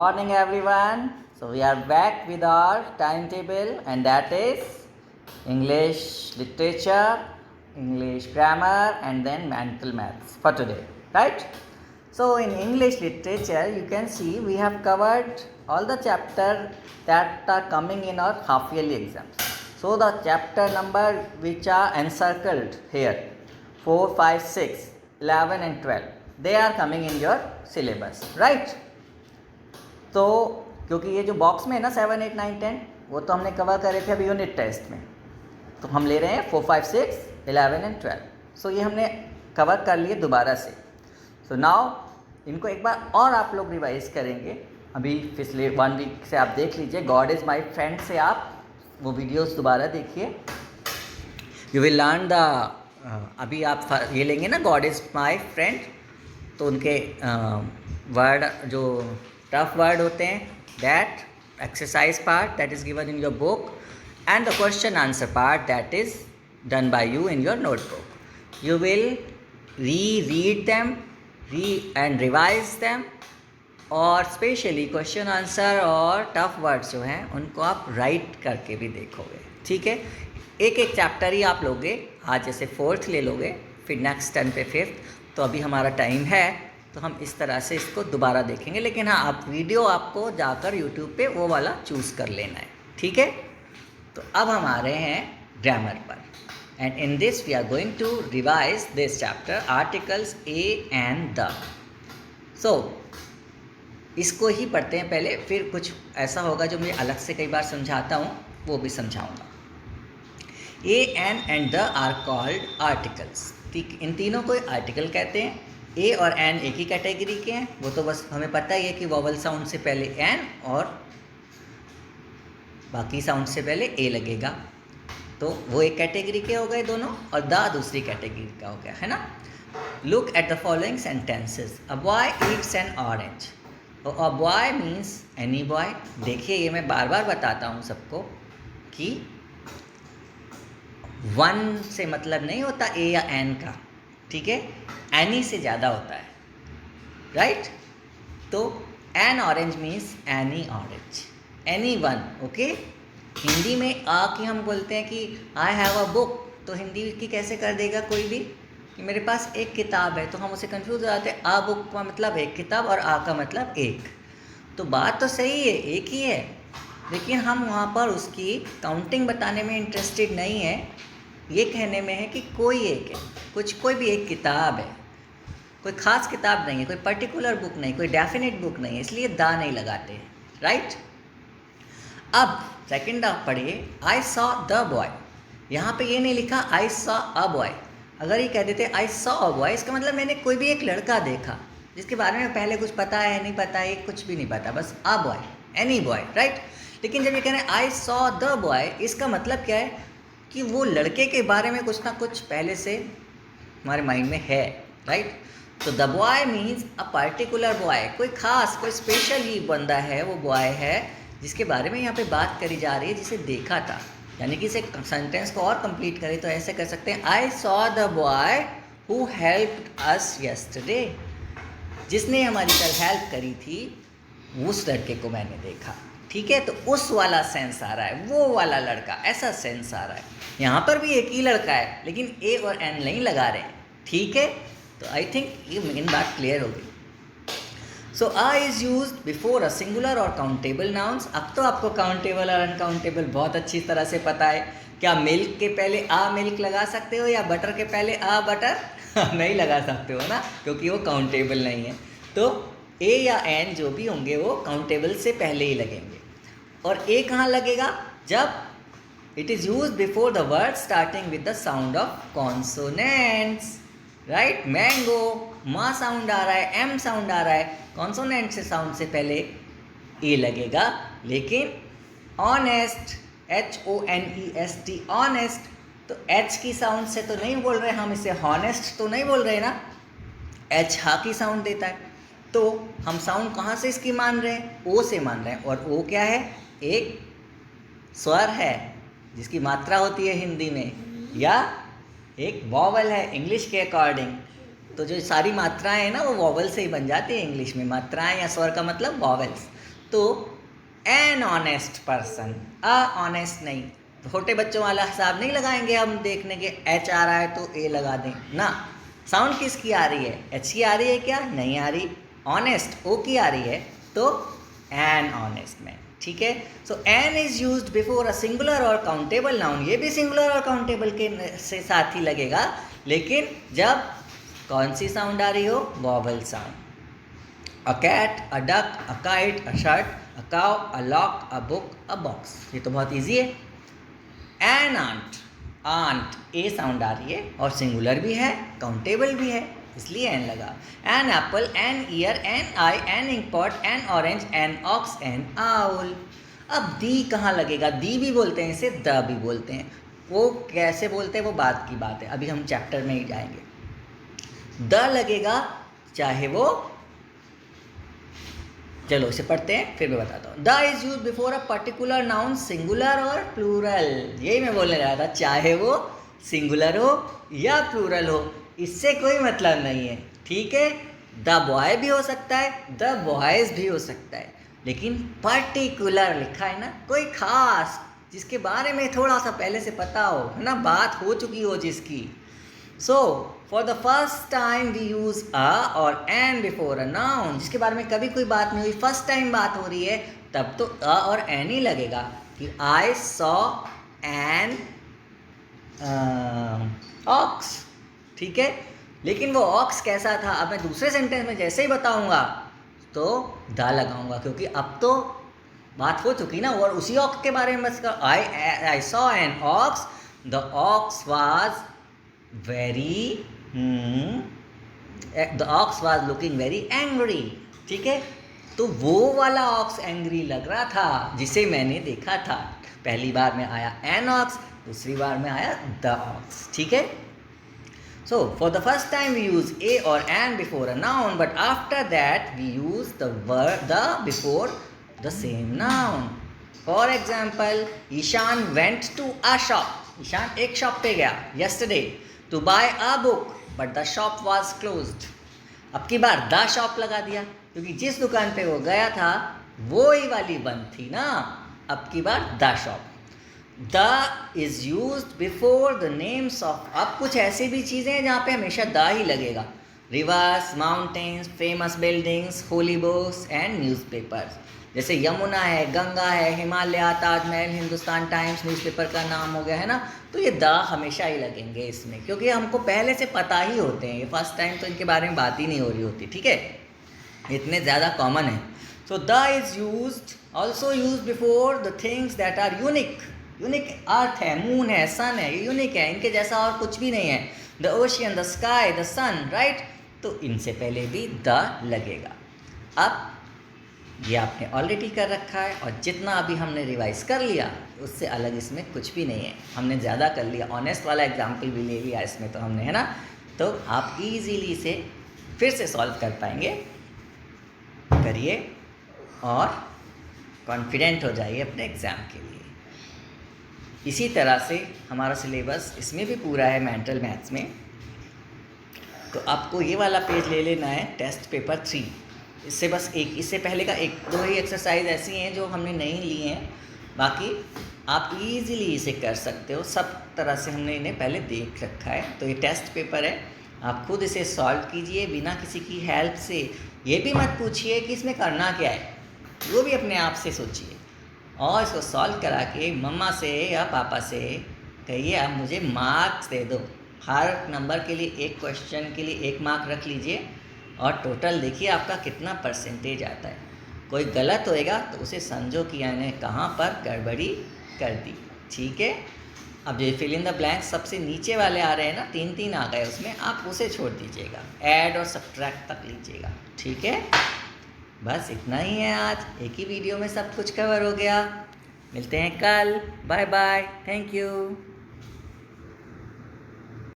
Morning everyone. So we are back with our timetable and that is English literature, English grammar and then mental maths for today, right? So in English literature you can see we have covered all the chapter that are coming in our half yearly exams. So the chapter number which are encircled here 4, 5, 6, 11 and 12 they are coming in your syllabus, right? तो क्योंकि ये जो box में है ना 7, 8, 9, 10 वो तो हमने कवर करे थे अभी यूनिट टेस्ट में, तो हम ले रहे हैं 4, 5, 6, 11 एंड 12। सो ये हमने कवर कर लिए दोबारा से। सो नाउ इनको एक बार और आप लोग रिवाइज करेंगे। अभी पिछले 1 वीक से आप देख लीजिए, गॉड इज़ माई फ्रेंड से आप वो वीडियोस दोबारा देखिए। यू विल लर्न द अभी आप ये लेंगे ना गॉड इज़ माई फ्रेंड, तो उनके वर्ड जो टफ वर्ड होते हैं, that exercise part that is given in your book and the question answer part that is done by you in your notebook. You will read them and revise them, और specially question answer और tough words जो हैं उनको आप right करके भी देखोगे, ठीक है। एक एक चैप्टर ही आप लोगे, आज जैसे 4th ले लोगे, फिर नेक्स्ट टर्न पे 5th। तो अभी हमारा टाइम है तो हम इस तरह से इसको दोबारा देखेंगे, लेकिन हाँ आप वीडियो आपको जाकर यूट्यूब पे वो वाला चूज़ कर लेना है, ठीक है। तो अब हम आ रहे हैं ग्रामर पर, and in this we are going to revise this chapter articles a and the. So इसको ही पढ़ते हैं पहले, फिर कुछ ऐसा होगा जो मैं अलग से कई बार समझाता हूँ वो भी समझाऊँगा। A and the are called articles. इन तीनों को आर्टिकल कहते हैं। ए और एन एक ही कैटेगरी के हैं, वो तो बस हमें पता ही है कि वॉवल साउंड से पहले एन और बाकी साउंड से पहले ए लगेगा, तो वो एक कैटेगरी के हो गए दोनों, और द दूसरी कैटेगरी का हो गया, है ना। Look at the following sentences. A boy Yeats N orange. A boy means any boy. देखिए ये मैं बार बार बताता हूँ सबको कि वन से मतलब नहीं होता ए या एन का, ठीक है, एनी से ज़्यादा होता है, राइट। तो N orange means any orange, any one, okay. Hindi में आ की हम बोलते हैं कि आई हैव अ बुक, तो हिंदी की कैसे कर देगा कोई भी कि मेरे पास एक किताब है, तो हम उसे कंफ्यूज हो जाते हैं। आ बुक का मतलब एक किताब और आ का मतलब एक, तो बात तो सही है, एक ही है, लेकिन हम वहाँ पर उसकी काउंटिंग बताने में इंटरेस्टेड नहीं है, ये कहने में है कि कोई एक है, कोई भी एक किताब है, कोई ख़ास किताब नहीं है, कोई पर्टिकुलर बुक नहीं, कोई डेफिनेट बुक नहीं है, इसलिए दा नहीं लगाते हैं, राइट। अब सेकंड आप पढ़िए, आई सॉ द बॉय। यहाँ पे ये नहीं लिखा आई सॉ अ बॉय। अगर ये कह देते आई सॉ अ बॉय, इसका मतलब मैंने कोई भी एक लड़का देखा जिसके बारे में पहले कुछ पता है नहीं पता है, कुछ भी नहीं पता, बस a boy, any boy, right. लेकिन जब ये कह रहे हैं आई सॉ द बॉय, इसका मतलब क्या है कि वो लड़के के बारे में कुछ ना कुछ पहले से हमारे माइंड में है, राइट। तो the boy means a particular boy, कोई खास कोई स्पेशल ही बंदा है, वो बॉय है जिसके बारे में यहाँ पे बात करी जा रही है, जिसे देखा था। यानी कि इसे सेंटेंस को और कंप्लीट करें तो ऐसे कर सकते हैं, I saw the boy who helped us yesterday. जिसने हमारी कल हेल्प करी थी उस लड़के को मैंने देखा, ठीक है। तो उस वाला सेंस आ रहा है, वो वाला लड़का, ऐसा सेंस आ रहा है। यहाँ पर भी एक ही लड़का है लेकिन ए और एन नहीं लगा रहे हैं, ठीक है। तो आई थिंक ये मेन बात क्लियर हो गई। So a is use before a singular और काउंटेबल नाउन्स। अब तो आपको काउंटेबल और अनकाउंटेबल बहुत अच्छी तरह से पता है। क्या मिल्क के पहले आ मिल्क लगा सकते हो या बटर के पहले आ बटर नहीं लगा सकते हो ना, क्योंकि वो काउंटेबल नहीं है। तो ए या एन जो भी होंगे वो काउंटेबल से पहले ही लगेंगे। और ए कहाँ लगेगा? जब it is use before the word starting with the sound of consonants, right. Mango, मा साउंड आ रहा है, एम साउंड आ रहा है, कॉन्सोनेंट से साउंड से पहले ए लगेगा। लेकिन ऑनेस्ट, HONEST, ऑनेस्ट, तो एच की साउंड से तो नहीं बोल रहे हम, इसे हॉनेस्ट तो नहीं बोल रहे ना, एच हा की साउंड देता है। तो हम साउंड कहाँ से इसकी मान रहे हैं? ओ से मान रहे हैं। और ओ क्या है? एक स्वर है जिसकी मात्रा होती है हिंदी में, या एक वॉवल है इंग्लिश के अकॉर्डिंग। तो जो सारी मात्राएं हैं ना वो वॉवल से ही बन जाती है इंग्लिश में, मात्राएं या स्वर का मतलब वॉवल्स। तो an honest person, a honest नहीं, छोटे बच्चों वाला हिसाब नहीं लगाएंगे हम देखने के एच आ रहा है तो ए लगा दें ना। साउंड किसकी आ रही है, एच की आ रही है क्या, नहीं आ रही। ऑनेस्ट ओ की आ रही है तो एन ऑनेस्ट मैन, ठीक है। So an is used before a singular और काउंटेबल नाउन, ये भी सिंगुलर और काउंटेबल के से साथ ही लगेगा, लेकिन जब कौन सी साउंड आ रही हो, vowel sound. A cat, a duck, a kite, a shirt, a cow, a lock, a book, a box, ये तो बहुत ईजी है। An ant, ant a sound आ रही है और सिंगुलर भी है, काउंटेबल भी है, इसलिए एन लगा। An apple, an ear, an eye, an inkpot, an orange, an ox, an owl. अब दी कहाँ लगेगा, दी भी बोलते हैं इसे, द भी बोलते हैं, वो कैसे बोलते हैं वो बात की बात है, अभी हम चैप्टर में ही जाएंगे। द लगेगा चाहे वो, चलो इसे पढ़ते हैं फिर मैं बताता हूँ। The is use before a particular noun, singular और प्लूरल, यही मैं बोलने रहा था, चाहे वो सिंगुलर हो या प्लूरल हो, इससे कोई मतलब नहीं है, ठीक है। द बॉय भी हो सकता है, द बॉयज भी हो सकता है, लेकिन पर्टिकुलर लिखा है ना, कोई खास जिसके बारे में थोड़ा सा पहले से पता हो, है ना, बात हो चुकी हो जिसकी। So for the first time we use a और एन बिफोर अ नाउन, जिसके बारे में कभी कोई बात नहीं हुई, फर्स्ट टाइम बात हो रही है, तब तो अ और एन ही लगेगा कि आई सॉ एन ऑक्स, ठीक है। लेकिन वो ऑक्स कैसा था, अब मैं दूसरे सेंटेंस में जैसे ही बताऊंगा तो द लगाऊंगा, क्योंकि अब तो बात हो चुकी ना, और उसी ऑक्स के बारे में बस, I saw an ox, the ox was very, the ox was looking very angry, ठीक है। तो वो वाला ऑक्स एंग्री लग रहा था जिसे मैंने देखा था, पहली बार में आया एन ऑक्स, दूसरी बार में आया द ऑक्स, ठीक है। So for the first time we use a or an before a noun, but after that we use the word the before the same noun. For example, Ishan went to a shop. Ishan एक shop पे गया yesterday to buy a book, but the shop was closed. अब की बार the shop लगा दिया, क्योंकि जिस दुकान पे वो गया था वो ही वाली बंद थी ना, अब की बार the shop. The is use before the names of, अब कुछ ऐसी भी चीज़ें हैं जहाँ पे हमेशा द ही लगेगा, reverse, mountains, famous buildings, holy books and newspapers, जैसे यमुना है, गंगा है, हिमालय, ताजमहल, हिंदुस्तान टाइम्स न्यूज़पेपर का नाम हो गया, है ना। तो ये द हमेशा ही लगेंगे इसमें, क्योंकि हमको पहले से पता ही होते हैं, ये फर्स्ट टाइम तो इनके बारे में बात ही नहीं हो रही होती, ठीक है, इतने ज़्यादा कॉमन है। So the is used also use before the things that are unique, unique earth है, मून है, सन है, ये यूनिक है, इनके जैसा और कुछ भी नहीं है। The ocean, the sky, the sun, right, तो इनसे पहले भी द लगेगा। अब ये आपने ऑलरेडी कर रखा है, और जितना अभी हमने रिवाइज कर लिया उससे अलग इसमें कुछ भी नहीं है, हमने ज़्यादा कर लिया, ऑनेस्ट वाला एग्जाम्पल भी ले लिया इसमें तो हमने, है ना। तो आप इजीली इसे फिर से सॉल्व कर पाएंगे, करिए और कॉन्फिडेंट हो जाइए अपने एग्ज़ाम के लिए। इसी तरह से हमारा सिलेबस इसमें भी पूरा है मेंटल मैथ्स में, तो आपको ये वाला पेज ले लेना है, टेस्ट पेपर 3, इससे बस एक, इससे पहले का एक दो ही एक्सरसाइज ऐसी हैं जो हमने नहीं ली हैं, बाकी आप इजीली इसे कर सकते हो, सब तरह से हमने इन्हें पहले देख रखा है। तो ये टेस्ट पेपर है, आप खुद इसे सॉल्व कीजिए बिना किसी की हेल्प से, ये भी मत पूछिए कि इसमें करना क्या है, वो भी अपने आप से सोचिए, और इसको सॉल्व करा के मम्मा से या पापा से कहिए आप मुझे मार्क्स दे दो, हर नंबर के लिए एक क्वेश्चन के लिए 1 मार्क रख लीजिए, और टोटल देखिए आपका कितना परसेंटेज आता है। कोई गलत होएगा तो उसे समझो कि यानी कहाँ पर गड़बड़ी कर दी, ठीक है। अब जो फिल इन द ब्लैंक सबसे नीचे वाले आ रहे हैं ना, 3 आ गए, उसमें आप उसे छोड़ दीजिएगा, ऐड और सब्ट्रैक्ट तक लीजिएगा, ठीक है। बस इतना ही है, आज एक ही वीडियो में सब कुछ कवर हो गया। मिलते हैं कल, बाय बाय, थैंक यू।